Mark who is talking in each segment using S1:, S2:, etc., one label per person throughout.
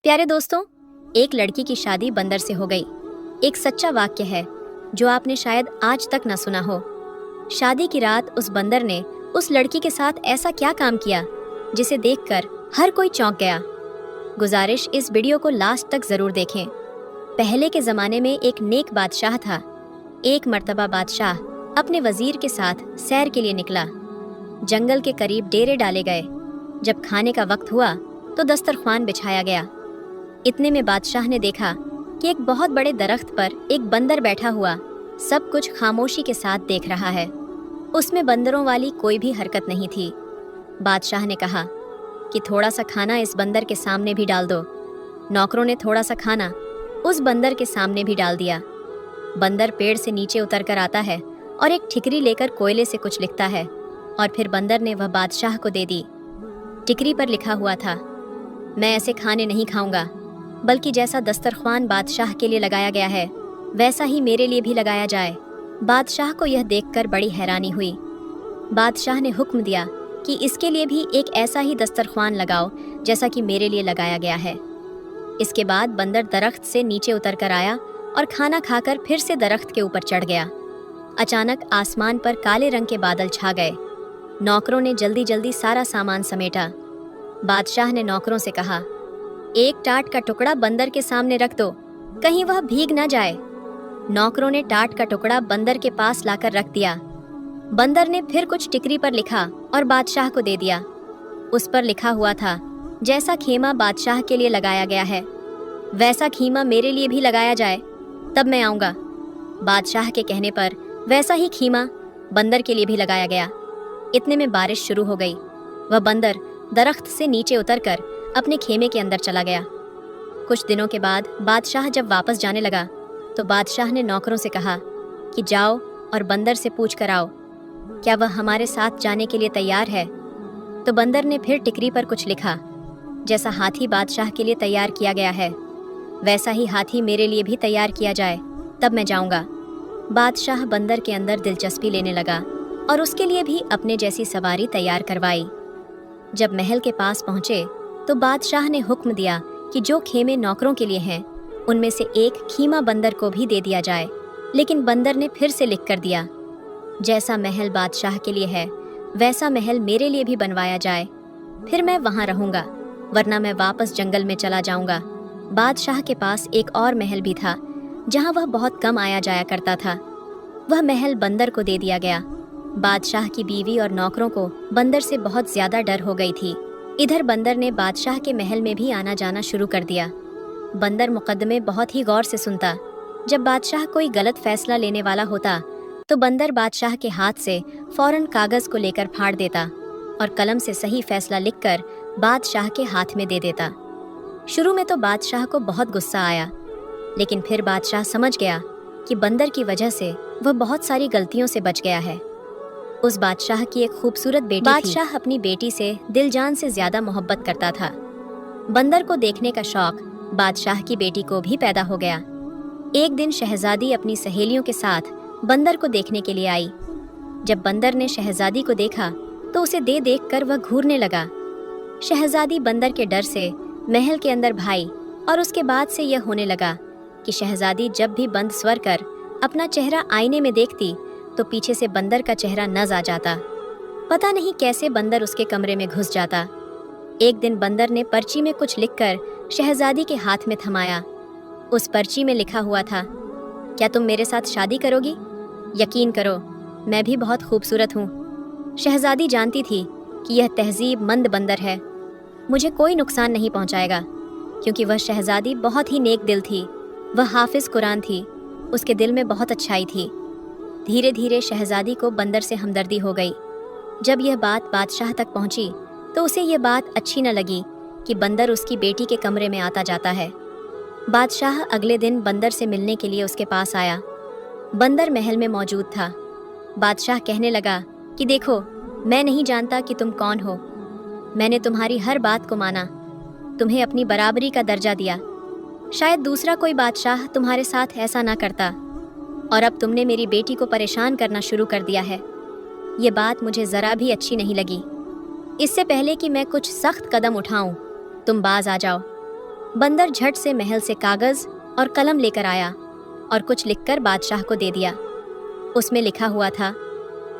S1: प्यारे दोस्तों, एक लड़की की शादी बंदर से हो गई। एक सच्चा वाक्य है जो आपने शायद आज तक न सुना हो। शादी की रात उस बंदर ने उस लड़की के साथ ऐसा क्या काम किया जिसे देखकर हर कोई चौंक गया। गुजारिश, इस वीडियो को लास्ट तक जरूर देखें। पहले के जमाने में एक नेक बादशाह था। एक मर्तबा बादशाह अपने वजीर के साथ सैर के लिए निकला। जंगल के करीब डेरे डाले गए। जब खाने का वक्त हुआ तो दस्तरख्वान बिछाया गया। इतने में बादशाह ने देखा कि एक बहुत बड़े दरख्त पर एक बंदर बैठा हुआ सब कुछ खामोशी के साथ देख रहा है। उसमें बंदरों वाली कोई भी हरकत नहीं थी। बादशाह ने कहा कि थोड़ा सा खाना इस बंदर के सामने भी डाल दो। नौकरों ने थोड़ा सा खाना उस बंदर के सामने भी डाल दिया। बंदर पेड़ से नीचे उतर कर आता है और एक ठिकरी लेकर कोयले से कुछ लिखता है और फिर बंदर ने वह बादशाह को दे दी। टिकरी पर लिखा हुआ था, मैं ऐसे खाने नहीं खाऊंगा, बल्कि जैसा दस्तरख्वान बादशाह के लिए लगाया गया है वैसा ही मेरे लिए भी लगाया जाए। बादशाह को यह देखकर बड़ी हैरानी हुई। बादशाह ने हुक्म दिया कि इसके लिए भी एक ऐसा ही दस्तरख्वान लगाओ जैसा कि मेरे लिए लगाया गया है। इसके बाद बंदर दरख्त से नीचे उतर कर आया और खाना खाकर फिर से दरख्त के ऊपर चढ़ गया। अचानक आसमान पर काले रंग के बादल छा गए। नौकरों ने जल्दी जल्दी सारा सामान समेटा। बादशाह ने नौकरों से कहा, एक टाट का टुकड़ा बंदर के सामने रख दो, कहीं वह भीग ना जाए। नौकरों ने टाट का टुकड़ा बंदर के पास लाकर रख दिया। बंदर ने फिर कुछ टिकरी पर लिखा और बादशाह को दे दिया। उस पर लिखा हुआ था, जैसा खेमा बादशाह के लिए लगाया गया है वैसा खीमा मेरे लिए भी लगाया जाए, तब मैं आऊँगा। बादशाह के कहने पर वैसा ही खीमा बंदर के लिए भी लगाया गया। इतने में बारिश शुरू हो गई। वह बंदर दरख्त से नीचे उतरकर अपने खेमे के अंदर चला गया। कुछ दिनों के बाद बादशाह जब वापस जाने लगा तो बादशाह ने नौकरों से कहा कि जाओ और बंदर से पूछ कर आओ, क्या वह हमारे साथ जाने के लिए तैयार है। तो बंदर ने फिर टिकरी पर कुछ लिखा, जैसा हाथी बादशाह के लिए तैयार किया गया है वैसा ही हाथी मेरे लिए भी तैयार किया जाए, तब मैं जाऊंगा। बादशाह बंदर के अंदर दिलचस्पी लेने लगा और उसके लिए भी अपने जैसी सवारी तैयार करवाई। जब महल के पास पहुंचे तो बादशाह ने हुक्म दिया कि जो खेमे नौकरों के लिए हैं उनमें से एक खीमा बंदर को भी दे दिया जाए। लेकिन बंदर ने फिर से लिख कर दिया, जैसा महल बादशाह के लिए है वैसा महल मेरे लिए भी बनवाया जाए, फिर मैं वहां रहूंगा, वरना मैं वापस जंगल में चला जाऊंगा। बादशाह के पास एक और महल भी था जहां वह बहुत कम आया जाया करता था। वह महल बंदर को दे दिया गया। बादशाह की बीवी और नौकरों को बंदर से बहुत ज्यादा डर हो गई थी। इधर बंदर ने बादशाह के महल में भी आना जाना शुरू कर दिया। बंदर मुकद्दमे बहुत ही गौर से सुनता। जब बादशाह कोई गलत फैसला लेने वाला होता तो बंदर बादशाह के हाथ से फौरन कागज को लेकर फाड़ देता और कलम से सही फैसला लिखकर बादशाह के हाथ में दे देता। शुरू में तो बादशाह को बहुत गुस्सा आया, लेकिन फिर बादशाह समझ गया कि बंदर की वजह से वह बहुत सारी गलतियों से बच गया है। उस बादशाह की एक खूबसूरत बेटी थी। बादशाह अपनी बेटी से दिल जान से ज्यादा मोहब्बत करता था। बंदर को देखने का शौक बादशाह की बेटी को भी पैदा हो गया। एक दिन शहजादी अपनी सहेलियों के साथ बंदर को देखने के लिए आई। जब बंदर ने शहजादी को देखा तो उसे देख कर वह घूरने लगा। शहजादी बंदर के डर से महल के अंदर भाई और उसके बाद से यह होने लगा कि शहजादी जब भी बंद स्वर कर अपना चेहरा आईने में देखती तो पीछे से बंदर का चेहरा नज़र आ जाता। पता नहीं कैसे बंदर उसके कमरे में घुस जाता। एक दिन बंदर ने पर्ची में कुछ लिखकर शहजादी के हाथ में थमाया। उस पर्ची में लिखा हुआ था, क्या तुम मेरे साथ शादी करोगी? यकीन करो, मैं भी बहुत खूबसूरत हूँ। शहजादी जानती थी कि यह तहजीब मंद बंदर है, मुझे कोई नुकसान नहीं पहुँचाएगा, क्योंकि वह शहजादी बहुत ही नेक दिल थी। वह हाफिज कुरान थी। उसके दिल में बहुत अच्छाई थी। धीरे धीरे शहजादी को बंदर से हमदर्दी हो गई। जब यह बात बादशाह तक पहुंची तो उसे यह बात अच्छी न लगी कि बंदर उसकी बेटी के कमरे में आता जाता है। बादशाह अगले दिन बंदर से मिलने के लिए उसके पास आया। बंदर महल में मौजूद था। बादशाह कहने लगा कि देखो, मैं नहीं जानता कि तुम कौन हो। मैंने तुम्हारी हर बात को माना, तुम्हें अपनी बराबरी का दर्जा दिया। शायद दूसरा कोई बादशाह तुम्हारे साथ ऐसा ना करता, और अब तुमने मेरी बेटी को परेशान करना शुरू कर दिया है। ये बात मुझे ज़रा भी अच्छी नहीं लगी। इससे पहले कि मैं कुछ सख्त कदम उठाऊं, तुम बाज आ जाओ। बंदर झट से महल से कागज और कलम लेकर आया और कुछ लिखकर बादशाह को दे दिया। उसमें लिखा हुआ था,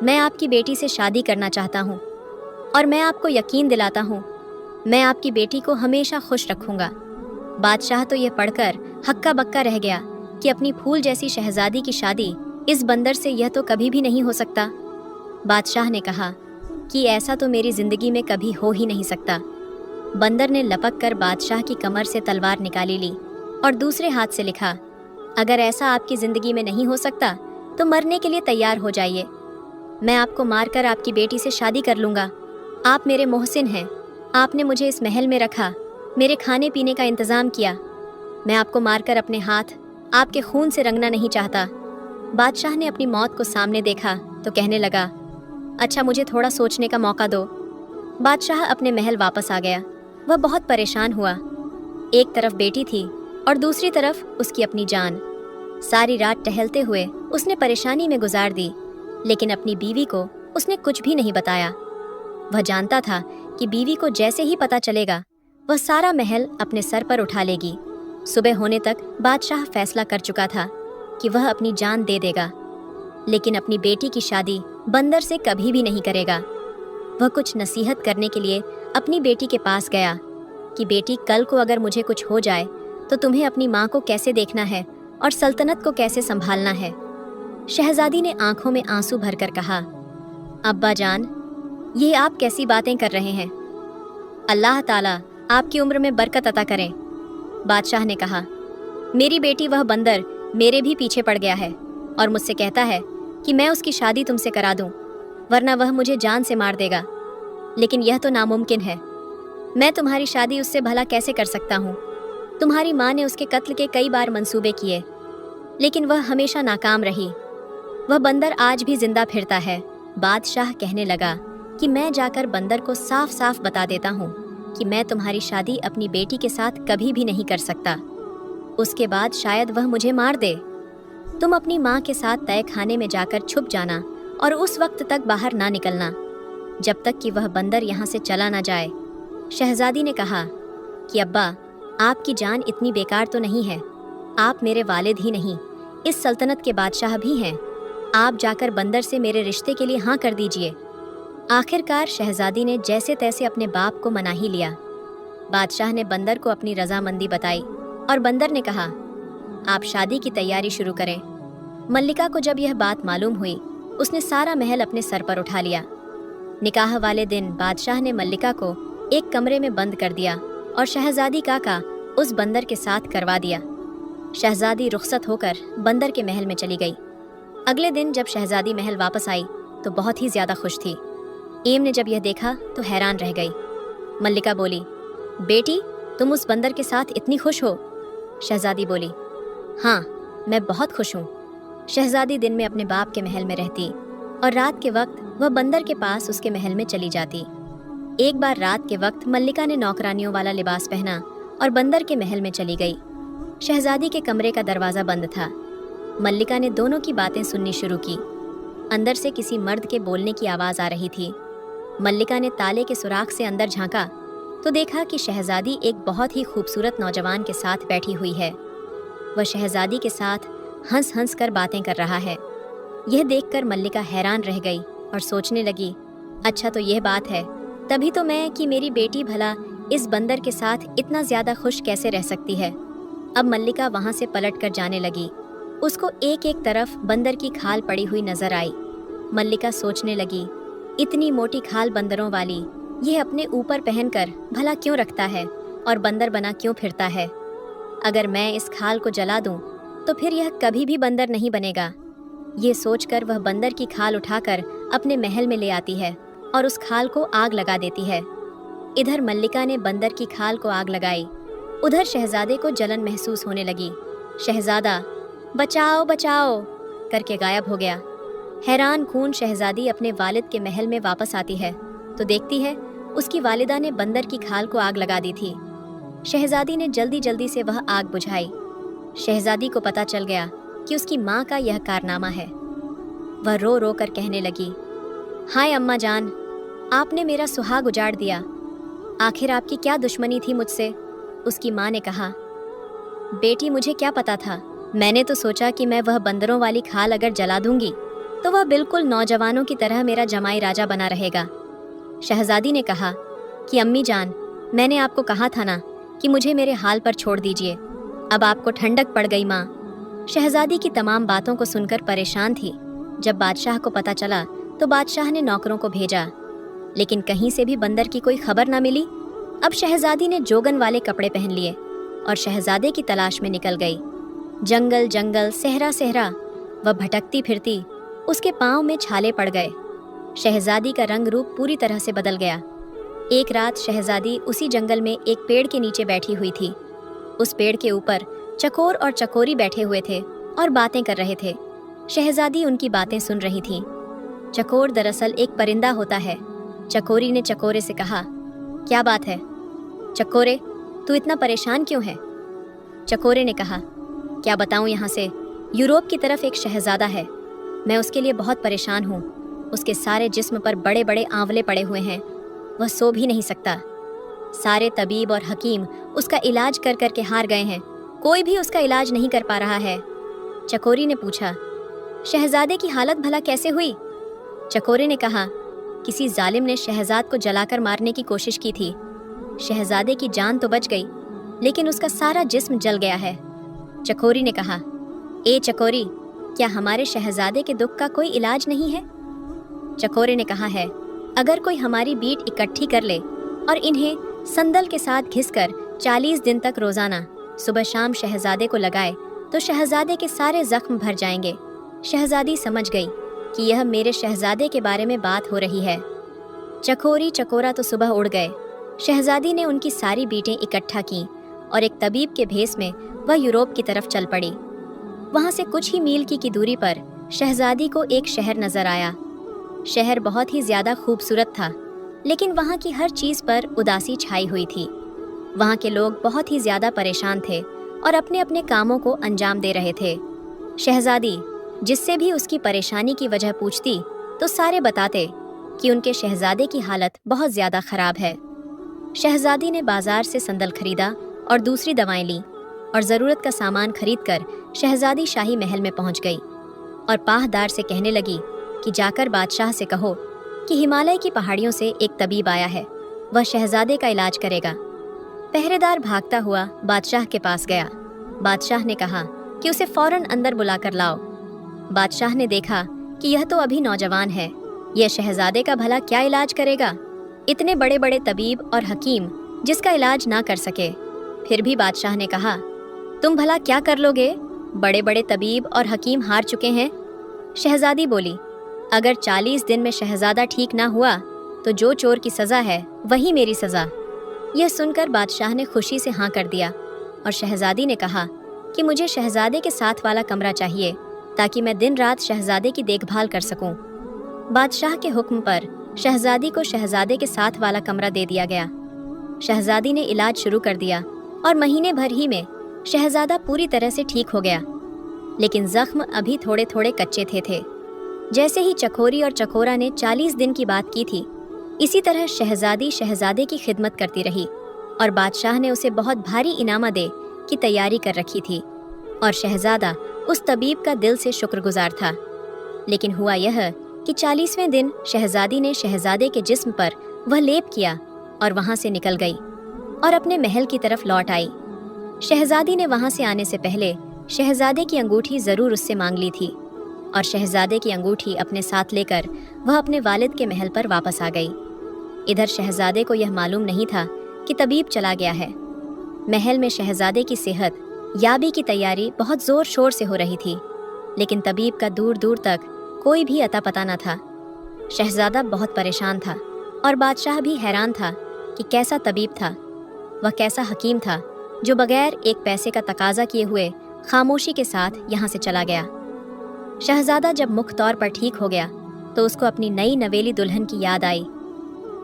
S1: मैं आपकी बेटी से शादी करना चाहता हूँ और मैं आपको यकीन दिलाता हूँ मैं आपकी बेटी को हमेशा खुश रखूँगा। बादशाह तो यह पढ़कर हक्का बक्का रह गया कि अपनी फूल जैसी शहजादी की शादी इस बंदर से यह तो कभी भी नहीं हो सकता। बादशाह ने कहा कि ऐसा तो मेरी जिंदगी में कभी हो ही नहीं सकता। बंदर ने लपक कर बादशाह की कमर से तलवार निकाली ली और दूसरे हाथ से लिखा, अगर ऐसा आपकी जिंदगी में नहीं हो सकता तो मरने के लिए तैयार हो जाइए। मैं आपको मारकर आपकी बेटी से शादी कर लूँगा। आप मेरे मोहसिन हैं, आपने मुझे इस महल में रखा, मेरे खाने पीने का इंतज़ाम किया। मैं आपको मारकर अपने हाथ आपके खून से रंगना नहीं चाहता। बादशाह ने अपनी मौत को सामने देखा तो कहने लगा, अच्छा मुझे थोड़ा सोचने का मौका दो। बादशाह अपने महल वापस आ गया। वह बहुत परेशान हुआ। एक तरफ बेटी थी और दूसरी तरफ उसकी अपनी जान। सारी रात टहलते हुए उसने परेशानी में गुजार दी, लेकिन अपनी बीवी को उसने कुछ भी नहीं बताया। वह जानता था कि बीवी को जैसे ही पता चलेगा वह सारा महल अपने सर पर उठा लेगी। सुबह होने तक बादशाह फैसला कर चुका था कि वह अपनी जान दे देगा, लेकिन अपनी बेटी की शादी बंदर से कभी भी नहीं करेगा। वह कुछ नसीहत करने के लिए अपनी बेटी के पास गया कि बेटी, कल को अगर मुझे कुछ हो जाए तो तुम्हें अपनी माँ को कैसे देखना है और सल्तनत को कैसे संभालना है। शहजादी ने आंखों में आंसू भरकर कहा, अब्बा जान, ये आप कैसी बातें कर रहे हैं? अल्लाह ताला आपकी उम्र में बरकत अता करें। बादशाह ने कहा, मेरी बेटी वह बंदर मेरे भी पीछे पड़ गया है और मुझसे कहता है कि मैं उसकी शादी तुमसे करा दूं, वरना वह मुझे जान से मार देगा। लेकिन यह तो नामुमकिन है। मैं तुम्हारी शादी उससे भला कैसे कर सकता हूँ? तुम्हारी माँ ने उसके कत्ल के कई बार मंसूबे किए, लेकिन वह हमेशा नाकाम रही। वह बंदर आज भी जिंदा फिरता है। बादशाह कहने लगा कि मैं जाकर बंदर को साफ साफ बता देता हूँ कि मैं तुम्हारी शादी अपनी बेटी के साथ कभी भी नहीं कर सकता। उसके बाद शायद वह मुझे मार दे। तुम अपनी माँ के साथ तय खाने में जाकर छुप जाना और उस वक्त तक बाहर ना निकलना जब तक कि वह बंदर यहाँ से चला ना जाए। शहजादी ने कहा कि अब्बा, आपकी जान इतनी बेकार तो नहीं है। आप मेरे वालिद ही नहीं, इस सल्तनत के बादशाह भी हैं। आप जाकर बंदर से मेरे रिश्ते के लिए हाँ कर दीजिए। आखिरकार शहजादी ने जैसे तैसे अपने बाप को मना ही लिया। बादशाह ने बंदर को अपनी रजामंदी बताई और बंदर ने कहा, आप शादी की तैयारी शुरू करें। मल्लिका को जब यह बात मालूम हुई, उसने सारा महल अपने सर पर उठा लिया। निकाह वाले दिन बादशाह ने मल्लिका को एक कमरे में बंद कर दिया और शहजादी का उस बंदर के साथ करवा दिया। शहजादी रुखसत होकर बंदर के महल में चली गई। अगले दिन जब शहजादी महल वापस आई तो बहुत ही ज्यादा खुश थी। एम ने जब यह देखा तो हैरान रह गई। मल्लिका बोली, बेटी, तुम उस बंदर के साथ इतनी खुश हो? शहजादी बोली, हाँ, मैं बहुत खुश हूँ। शहजादी दिन में अपने बाप के महल में रहती और रात के वक्त वह बंदर के पास उसके महल में चली जाती। एक बार रात के वक्त मल्लिका ने नौकरानियों वाला लिबास पहना और बंदर के महल में चली गई। शहजादी के कमरे का दरवाज़ा बंद था। मल्लिका ने दोनों की बातें सुननी शुरू की। अंदर से किसी मर्द के बोलने की आवाज़ आ रही थी। मल्लिका ने ताले के सुराख से अंदर झांका तो देखा कि शहजादी एक बहुत ही खूबसूरत नौजवान के साथ बैठी हुई है। वह शहजादी के साथ हंस हंस कर बातें कर रहा है। यह देखकर मल्लिका हैरान रह गई और सोचने लगी, अच्छा तो यह बात है, तभी तो मैं कि मेरी बेटी भला इस बंदर के साथ इतना ज़्यादा खुश कैसे रह सकती है। अब मल्लिका वहाँ से पलट कर जाने लगी। उसको एक एक तरफ बंदर की खाल पड़ी हुई नजर आई। मल्लिका सोचने लगी, इतनी मोटी खाल बंदरों वाली यह अपने ऊपर पहनकर भला क्यों रखता है और बंदर बना क्यों फिरता है? अगर मैं इस खाल को जला दूं तो फिर यह कभी भी बंदर नहीं बनेगा। ये सोचकर वह बंदर की खाल उठाकर अपने महल में ले आती है और उस खाल को आग लगा देती है। इधर मल्लिका ने बंदर की खाल को आग लगाई, उधर शहजादे को जलन महसूस होने लगी। शहजादा बचाओ बचाओ करके गायब हो गया। हैरान खून शहजादी अपने वालिद के महल में वापस आती है तो देखती है उसकी वालिदा ने बंदर की खाल को आग लगा दी थी। शहजादी ने जल्दी जल्दी से वह आग बुझाई। शहजादी को पता चल गया कि उसकी माँ का यह कारनामा है। वह रो रो कर कहने लगी, हाय अम्मा जान, आपने मेरा सुहाग उजाड़ दिया। आखिर आपकी क्या दुश्मनी थी मुझसे? اس کی ماں نے کہا، بیٹی مجھے کیا پتا تھا، میں نے تو سوچا کہ میں وہ بندروں والی کھال اگر جلا دوں گی تو وہ بالکل نوجوانوں کی طرح میرا جمائی راجہ بنا رہے گا۔ شہزادی نے کہا کہ امی جان، میں نے آپ کو کہا تھا نا کہ مجھے میرے حال پر چھوڑ دیجیے، اب آپ کو ٹھنڈک پڑ گئی ماں۔ شہزادی کی تمام باتوں کو سن کر پریشان تھی۔ جب بادشاہ کو پتہ چلا تو بادشاہ نے نوکروں کو بھیجا، لیکن کہیں سے بھی بندر کی کوئی خبر نہ ملی۔ اب شہزادی نے جوگن والے کپڑے پہن لیے اور شہزادے کی تلاش میں نکل گئی۔ جنگل جنگل، صحرا صحرا، وہ بھٹکتی پھرتی، اس کے پاؤں میں چھالے پڑ گئے۔ شہزادی کا رنگ روپ پوری طرح سے بدل گیا۔ ایک رات شہزادی اسی جنگل میں ایک پیڑ کے نیچے بیٹھی ہوئی تھی۔ اس پیڑ کے اوپر چکور اور چکوری بیٹھے ہوئے تھے اور باتیں کر رہے تھے۔ شہزادی ان کی باتیں سن رہی تھی۔ چکور دراصل ایک پرندہ ہوتا ہے۔ چکوری نے چکورے سے کہا، کیا بات ہے چکورے، تو اتنا پریشان کیوں ہے؟ چکورے نے کہا، کیا بتاؤں، یہاں سے یوروپ کی طرف ایک شہزادہ ہے، میں اس کے لیے بہت پریشان ہوں۔ اس کے سارے جسم پر بڑے بڑے آنولے پڑے ہوئے ہیں، وہ سو بھی نہیں سکتا۔ سارے طبیب اور حکیم اس کا علاج کر کر کے ہار گئے ہیں، کوئی بھی اس کا علاج نہیں کر پا رہا ہے۔ چکوری نے پوچھا، شہزادے کی حالت بھلا کیسے ہوئی؟ چکورے نے کہا، کسی ظالم نے شہزاد کو جلا کر مارنے کی کوشش کی تھی۔ شہزادے کی جان تو بچ گئی، لیکن اس کا سارا جسم جل گیا ہے۔ چکوری نے کہا، اے چکوری، کیا ہمارے شہزادے کے دکھ کا کوئی علاج نہیں ہے؟ چکورے نے کہا ہے، اگر کوئی ہماری بیٹ اکٹھی کر لے اور انہیں سندل کے ساتھ گھس کر 40 دن تک روزانہ صبح شام شہزادے کو لگائے تو شہزادے کے سارے زخم بھر جائیں گے۔ شہزادی سمجھ گئی کہ یہ میرے شہزادے کے بارے میں بات ہو رہی ہے۔ چکوری چکورا تو صبح اڑ گئے۔ شہزادی نے ان کی ساری بیٹیں اکٹھا کیں اور ایک طبیب کے بھیس میں وہ یوروپ کی طرف چل پڑی۔ وہاں سے کچھ ہی میل کی دوری پر شہزادی کو ایک شہر نظر آیا۔ شہر بہت ہی زیادہ خوبصورت تھا، لیکن وہاں کی ہر چیز پر اداسی چھائی ہوئی تھی۔ وہاں کے لوگ بہت ہی زیادہ پریشان تھے اور اپنے اپنے کاموں کو انجام دے رہے تھے۔ شہزادی جس سے بھی اس کی پریشانی کی وجہ پوچھتی تو سارے بتاتے کہ ان کے شہزادے کی حالت بہت زیادہ خراب ہے۔ شہزادی نے بازار سے سندل خریدا اور دوسری دوائیں لیں اور ضرورت کا سامان خرید کر شہزادی شاہی محل میں پہنچ گئی اور پاہدار سے کہنے لگی کہ جا کر بادشاہ سے کہو کہ ہمالیہ کی پہاڑیوں سے ایک طبیب آیا ہے، وہ شہزادے کا علاج کرے گا۔ پہرے دار بھاگتا ہوا بادشاہ کے پاس گیا۔ بادشاہ نے کہا کہ اسے فوراً اندر بلا کر لاؤ۔ بادشاہ نے دیکھا کہ یہ تو ابھی نوجوان ہے، یہ شہزادے کا بھلا کیا علاج کرے گا؟ اتنے بڑے بڑے طبیب اور حکیم جس کا علاج نہ کر سکے۔ پھر بھی بادشاہ نے کہا، تم بھلا کیا کر لو گے؟ بڑے بڑے طبیب اور حکیم ہار چکے ہیں۔ شہزادی بولی، اگر 40 دن میں شہزادہ ٹھیک نہ ہوا تو جو چور کی سزا ہے وہی میری سزا۔ یہ سن کر بادشاہ نے خوشی سے ہاں کر دیا اور شہزادی نے کہا کہ مجھے شہزادے کے ساتھ والا کمرہ چاہیے تاکہ میں دن رات شہزادے کی دیکھ بھال کر سکوں۔ بادشاہ کے حکم پر شہزادی کو شہزادے کے ساتھ والا کمرہ دے دیا گیا۔ شہزادی نے علاج شروع کر دیا اور مہینے بھر ہی میں شہزادہ پوری طرح سے ٹھیک ہو گیا، لیکن زخم ابھی تھوڑے تھوڑے کچے تھے۔ جیسے ہی چکوری اور چکورا نے 40 دن کی بات کی تھی، اسی طرح شہزادی شہزادے کی خدمت کرتی رہی اور بادشاہ نے اسے بہت بھاری انعامہ دے کی تیاری کر رکھی تھی اور شہزادہ اس طبیب کا دل سے شکر گزار تھا۔ لیکن ہوا یہ کہ 40ویں دن شہزادی نے شہزادے کے جسم پر وہ لیپ کیا اور وہاں سے نکل گئی اور اپنے محل کی طرف لوٹ آئی۔ شہزادی نے وہاں سے آنے سے پہلے شہزادے کی انگوٹھی ضرور اس سے مانگ لی تھی اور شہزادے کی انگوٹھی اپنے ساتھ لے کر وہ اپنے والد کے محل پر واپس آ گئی۔ ادھر شہزادے کو یہ معلوم نہیں تھا کہ طبیب چلا گیا ہے۔ محل میں شہزادے کی صحت یابی کی تیاری بہت زور شور سے ہو رہی تھی، لیکن طبیب کا دور دور تک کوئی بھی اتا پتہ نہ تھا۔ شہزادہ بہت پریشان تھا اور بادشاہ بھی حیران تھا کہ کیسا طبیب تھا، وہ کیسا حکیم تھا جو بغیر ایک پیسے کا تقاضا کیے ہوئے خاموشی کے ساتھ یہاں سے چلا گیا۔ شہزادہ جب مکھ طور پر ٹھیک ہو گیا تو اس کو اپنی نئی نویلی دلہن کی یاد آئی۔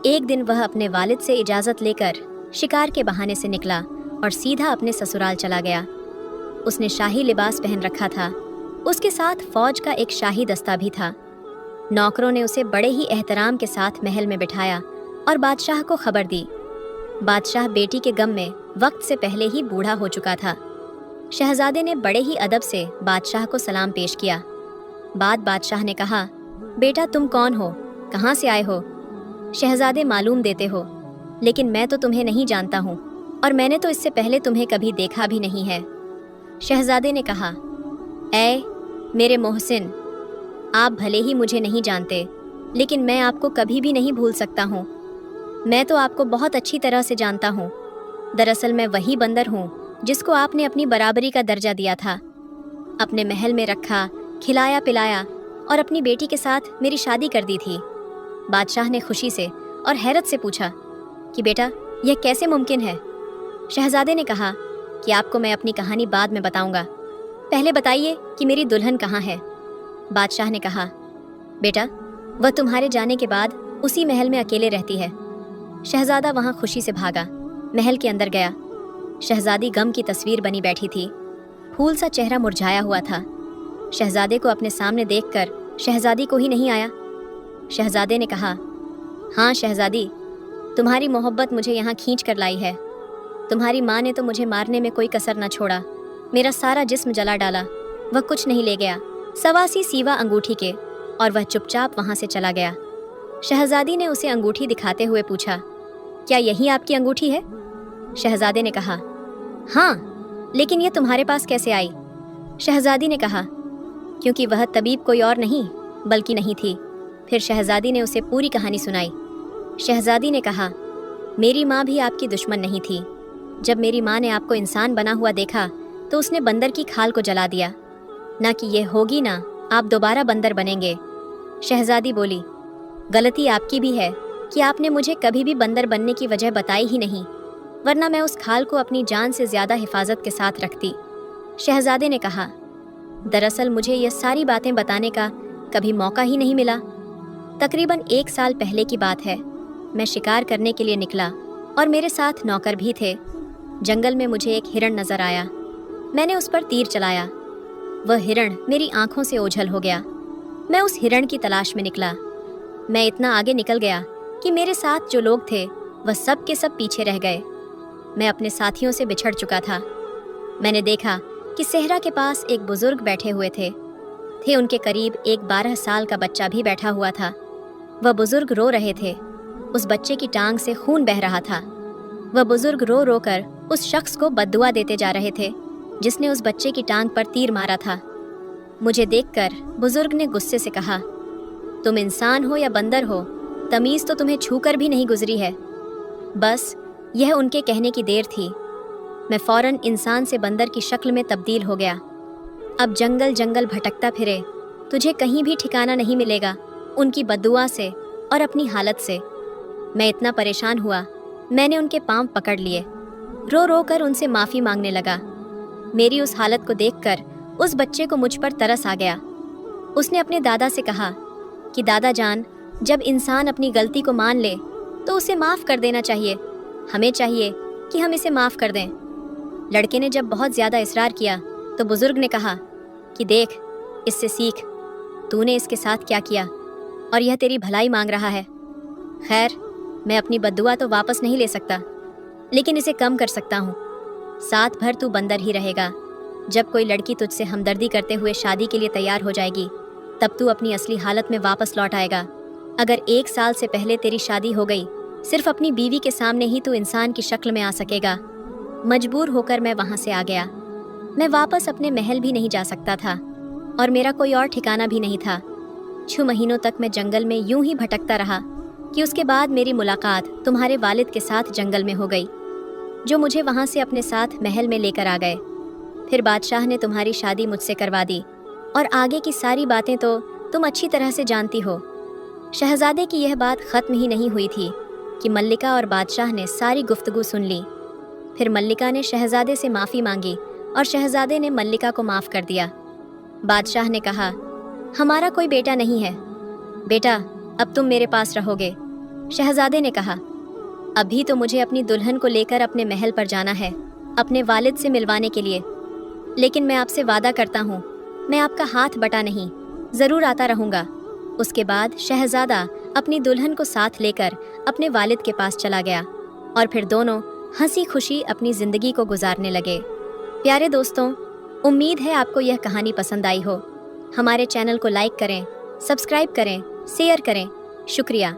S1: ایک دن وہ اپنے والد سے اجازت لے کر شکار کے بہانے سے نکلا اور سیدھا اپنے سسرال چلا گیا۔ اس نے شاہی لباس پہن رکھا تھا، اس کے ساتھ فوج کا ایک شاہی دستہ بھی تھا۔ نوکروں نے اسے بڑے ہی احترام کے ساتھ محل میں بٹھایا اور بادشاہ کو خبر دی۔ बादशाह बेटी के गम में वक्त से पहले ही बूढ़ा हो चुका था। शहजादे ने बड़े ही अदब से बादशाह को सलाम पेश किया। बाद बादशाह ने कहा, बेटा तुम कौन हो, कहाँ से आए हो? शहजादे मालूम देते हो, लेकिन मैं तो तुम्हें नहीं जानता हूँ और मैंने तो इससे पहले तुम्हें कभी देखा भी नहीं है। शहजादे ने कहा, ऐ मेरे मोहसिन, आप भले ही मुझे नहीं जानते, लेकिन मैं आपको कभी भी नहीं भूल सकता हूँ। मैं तो आपको बहुत अच्छी तरह से जानता हूँ। दरअसल मैं वही बंदर हूँ जिसको आपने अपनी बराबरी का दर्जा दिया था, अपने महल में रखा, खिलाया पिलाया और अपनी बेटी के साथ मेरी शादी कर दी थी। बादशाह ने खुशी से और हैरत से पूछा कि बेटा यह कैसे मुमकिन है? शहजादे ने कहा कि आपको मैं अपनी कहानी बाद में बताऊंगा, पहले बताइए कि मेरी दुल्हन कहाँ है। बादशाह ने कहा, बेटा वह तुम्हारे जाने के बाद उसी महल में अकेले रहती है। शहजादा वहाँ खुशी से भागा, महल के अंदर गया। शहजादी गम की तस्वीर बनी बैठी थी, फूल सा चेहरा मुरझाया हुआ था। शहजादे को अपने सामने देखकर शहजादी को ही नहीं आया। शहजादे ने कहा, हाँ शहजादी, तुम्हारी मोहब्बत मुझे यहाँ खींच कर लाई है। तुम्हारी माँ ने तो मुझे मारने में कोई कसर न छोड़ा, मेरा सारा जिस्म जला डाला, वह कुछ नहीं ले गया, सवासी सीवा अंगूठी के, और वह चुपचाप वहाँ से चला गया। शहजादी ने उसे अंगूठी दिखाते हुए पूछा, क्या यही आपकी अंगूठी है? शहजादे ने कहा, हाँ, लेकिन यह तुम्हारे पास कैसे आई? शहजादी ने कहा, क्योंकि वह तबीब कोई और नहीं बल्कि नहीं थी। फिर शहजादी ने उसे पूरी कहानी सुनाई। शहजादी ने कहा, मेरी माँ भी आपकी दुश्मन नहीं थी। जब मेरी माँ ने आपको इंसान बना हुआ देखा तो उसने बंदर की खाल को जला दिया। ना कि ये होगी ना आप दोबारा बंदर बनेंगे। शहजादी बोली, गलती आपकी भी है कि आपने मुझे कभी भी बंदर बनने की वजह बताई ही नहीं, वरना मैं उस खाल को अपनी जान से ज़्यादा हिफाजत के साथ रखती। शहजादे ने कहा, दरअसल मुझे ये सारी बातें बताने का कभी मौका ही नहीं मिला। तकरीबन 1 साल पहले की बात है। मैं शिकार करने के लिए निकला और मेरे साथ नौकर भी थे। जंगल में मुझे एक हिरण नजर आया। मैंने उस पर तीर चलाया। वह हिरण मेरी आंखों से ओझल हो गया। मैं उस हिरण की तलाश में निकला। मैं इतना आगे निकल गया कि मेरे साथ जो लोग थे वह सब के सब पीछे रह गए। मैं अपने साथियों से बिछड़ चुका था। मैंने देखा कि सेहरा के पास एक बुजुर्ग बैठे हुए थे। उनके करीब एक 12 साल का बच्चा भी बैठा हुआ था। वह बुजुर्ग रो रहे थे। उस बच्चे की टांग से खून बह रहा था। वह बुजुर्ग रो रो कर उस शख्स को बद्दुआ देते जा रहे थे जिसने उस बच्चे की टांग पर तीर मारा था। मुझे देखकर बुजुर्ग ने गुस्से से कहा, तुम इंसान हो या बंदर हो, तमीज़ तो तुम्हें छूकर भी नहीं गुजरी है। बस यह उनके कहने की देर थी। मैं फौरन इंसान से बंदर की शक्ल में तब्दील हो गया। अब जंगल जंगल भटकता फिरे, तुझे कहीं भी ठिकाना नहीं मिलेगा उनकी बद्दुआ से और अपनी हालत से। मैं इतना परेशान हुआ, मैंने उनके पांव पकड़ लिए। रो रो कर उनसे माफ़ी मांगने लगा। मेरी उस हालत को देखकर उस बच्चे को मुझ पर तरस आ गया। उसने अपने दादा से कहा कि दादा जान, जब इंसान अपनी गलती को मान ले तो उसे माफ़ कर देना चाहिए। हमें चाहिए कि हम इसे माफ़ कर दें। लड़के ने जब बहुत ज़्यादा इसरार किया तो बुजुर्ग ने कहा कि देख, इससे सीख, तूने इसके साथ क्या किया और यह तेरी भलाई मांग रहा है। खैर, मैं अपनी बद्दुआ तो वापस नहीं ले सकता, लेकिन इसे कम कर सकता हूँ। साथ भर तू बंदर ही रहेगा। जब कोई लड़की तुझसे हमदर्दी करते हुए शादी के लिए तैयार हो जाएगी, तब तू अपनी असली हालत में वापस लौट आएगा। अगर 1 साल से पहले तेरी शादी हो गई, सिर्फ अपनी बीवी के सामने ही तू इंसान की शक्ल में आ सकेगा। मजबूर होकर मैं वहाँ से आ गया। मैं वापस अपने महल भी नहीं जा सकता था और मेरा कोई और ठिकाना भी नहीं था। 6 महीनों तक मैं जंगल में यूं ही भटकता रहा कि उसके बाद मेरी मुलाकात तुम्हारे वालिद के साथ जंगल में हो गई, जो मुझे वहाँ से अपने साथ महल में लेकर आ गए। फिर बादशाह ने तुम्हारी शादी मुझसे करवा दी और आगे की सारी बातें तो तुम अच्छी तरह से जानती हो। शहजादे की यह बात ख़त्म ही नहीं हुई थी कि मल्लिका और बादशाह ने सारी गुफ्तगू सुन ली। फिर मल्लिका ने शहजादे से माफ़ी मांगी और शहजादे ने मल्लिका को माफ़ कर दिया। बादशाह ने कहा, हमारा कोई बेटा नहीं है। बेटा, अब तुम मेरे पास रहोगे। शहजादे ने कहा, अभी तो मुझे अपनी दुल्हन को लेकर अपने महल पर जाना है, अपने वालिद से मिलवाने के लिए। लेकिन मैं आपसे वादा करता हूँ, मैं आपका हाथ बटा नहीं, ज़रूर आता रहूँगा। उसके बाद शहजादा अपनी दुल्हन को साथ लेकर अपने वालिद के पास चला गया। और फिर दोनों हंसी खुशी अपनी ज़िंदगी को गुजारने लगे। प्यारे दोस्तों, उम्मीद है आपको यह कहानी पसंद आई हो। हमारे चैनल को लाइक करें, सब्सक्राइब करें, शेयर करें। शुक्रिया।